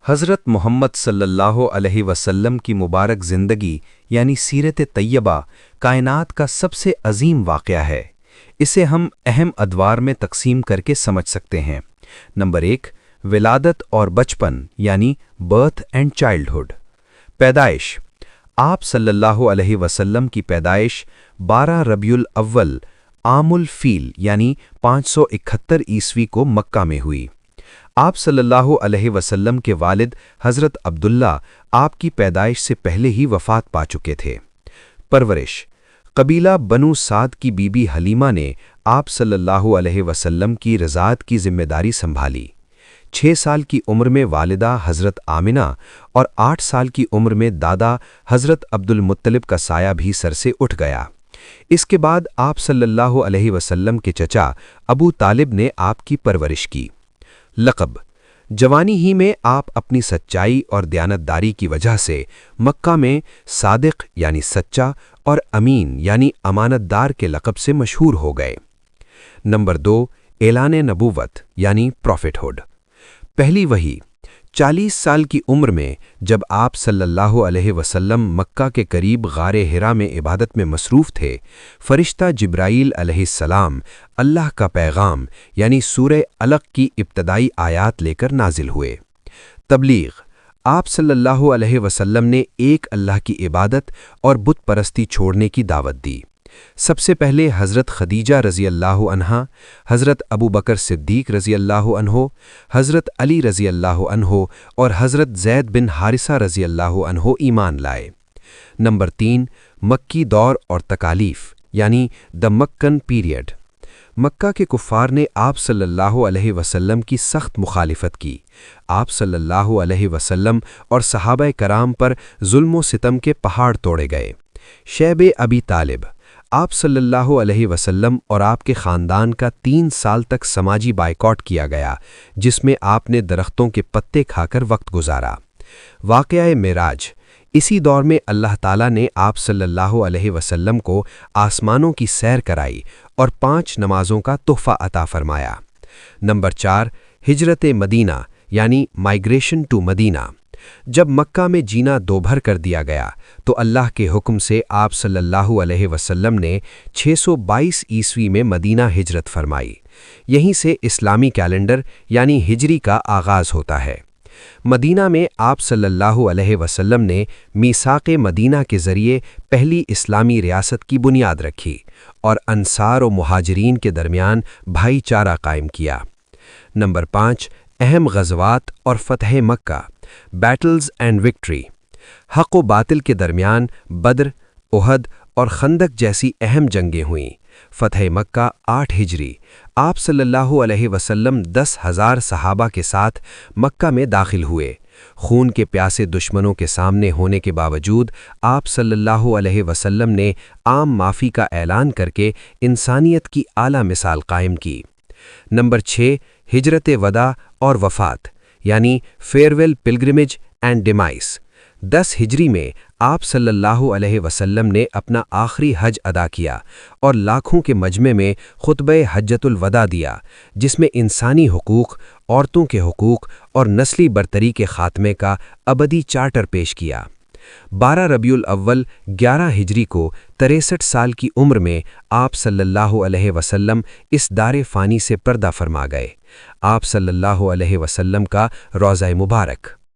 حضرت محمد صلی اللہ علیہ وسلم کی مبارک زندگی یعنی سیرت طیبہ کائنات کا سب سے عظیم واقعہ ہے۔ اسے ہم اہم ادوار میں تقسیم کر کے سمجھ سکتے ہیں۔ نمبر 1، ولادت اور بچپن یعنی برتھ اینڈ چائلڈہڈ۔ پیدائش۔ آپ صلی اللہ علیہ وسلم کی پیدائش 12 ربیع الاول عام الفیل یعنی 571 عیسوی کو مکہ میں ہوئی۔ آپ صلی اللہ علیہ وسلم کے والد حضرت عبداللہ آپ کی پیدائش سے پہلے ہی وفات پا چکے تھے۔ پرورش۔ قبیلہ بنو سعد کی بی بی حلیمہ نے آپ صلی اللہ علیہ وسلم کی رضاعت کی ذمہ داری سنبھالی۔ 6 سال کی عمر میں والدہ حضرت آمنہ اور 8 سال کی عمر میں دادا حضرت عبد المطلب کا سایہ بھی سر سے اٹھ گیا۔ اس کے بعد آپ صلی اللہ علیہ وسلم کے چچا ابو طالب نے آپ کی پرورش کی۔ لقب۔ جوانی ہی میں آپ اپنی سچائی اور دیانتداری کی وجہ سے مکہ میں صادق یعنی سچا اور امین یعنی امانت دار کے لقب سے مشہور ہو گئے۔ نمبر 2، اعلان نبوت یعنی پروفیٹہڈ۔ پہلی وحی۔ 40 سال کی عمر میں جب آپ صلی اللہ علیہ وسلم مکہ کے قریب غار حرا میں عبادت میں مصروف تھے، فرشتہ جبرائیل علیہ السلام اللہ کا پیغام یعنی سورہ علق کی ابتدائی آیات لے کر نازل ہوئے۔ تبلیغ۔ آپ صلی اللہ علیہ وسلم نے ایک اللہ کی عبادت اور بت پرستی چھوڑنے کی دعوت دی۔ سب سے پہلے حضرت خدیجہ رضی اللہ عنہا، حضرت ابو بکر صدیق رضی اللہ عنہ، حضرت علی رضی اللہ عنہ اور حضرت زید بن حارثہ رضی اللہ عنہ ایمان لائے۔ نمبر 3، مکی دور اور تکالیف یعنی دا مکن پیریڈ۔ مکہ کے کفار نے آپ صلی اللہ علیہ وسلم کی سخت مخالفت کی۔ آپ صلی اللہ علیہ وسلم اور صحابہ کرام پر ظلم و ستم کے پہاڑ توڑے گئے۔ شیب ابی طالب۔ آپ صلی اللہ علیہ وسلم اور آپ کے خاندان کا 3 سال تک سماجی بائیکاٹ کیا گیا، جس میں آپ نے درختوں کے پتے کھا کر وقت گزارا۔ واقعہ معراج۔ اسی دور میں اللہ تعالیٰ نے آپ صلی اللہ علیہ وسلم کو آسمانوں کی سیر کرائی اور 5 نمازوں کا تحفہ عطا فرمایا۔ نمبر 4، ہجرت مدینہ یعنی مائیگریشن ٹو مدینہ۔ جب مکہ میں جینا دوبھر کر دیا گیا تو اللہ کے حکم سے آپ صلی اللہ علیہ وسلم نے 622 عیسوی میں مدینہ ہجرت فرمائی۔ یہیں سے اسلامی کیلنڈر یعنی ہجری کا آغاز ہوتا ہے۔ مدینہ میں آپ صلی اللہ علیہ وسلم نے میثاق مدینہ کے ذریعے پہلی اسلامی ریاست کی بنیاد رکھی اور انصار و مہاجرین کے درمیان بھائی چارہ قائم کیا۔ نمبر 5، اہم غزوات اور فتح مکہ، بیٹلز اینڈ وکٹری۔ حق و باطل کے درمیان بدر، احد اور خندق جیسی اہم جنگیں ہوئیں۔ فتح مکہ 8 ہجری۔ آپ صلی اللہ علیہ وسلم 10,000 صحابہ کے ساتھ مکہ میں داخل ہوئے۔ خون کے پیاسے دشمنوں کے سامنے ہونے کے باوجود آپ صلی اللہ علیہ وسلم نے عام معافی کا اعلان کر کے انسانیت کی اعلیٰ مثال قائم کی۔ نمبر 6، ہجرت وداع اور وفات یعنی فیئرویل پلگرمیج اینڈ ڈیمائس۔ 10 ہجری میں آپ صلی اللہ علیہ وسلم نے اپنا آخری حج ادا کیا اور لاکھوں کے مجمع میں خطبہ حجۃ الوداع دیا، جس میں انسانی حقوق، عورتوں کے حقوق اور نسلی برتری کے خاتمے کا ابدی چارٹر پیش کیا۔ 12 ربیع الاول 11 ہجری کو 63 سال کی عمر میں آپ صلی اللہ علیہ وسلم اس دار فانی سے پردہ فرما گئے۔ آپ صلی اللہ علیہ وسلم کا روضہ مبارک۔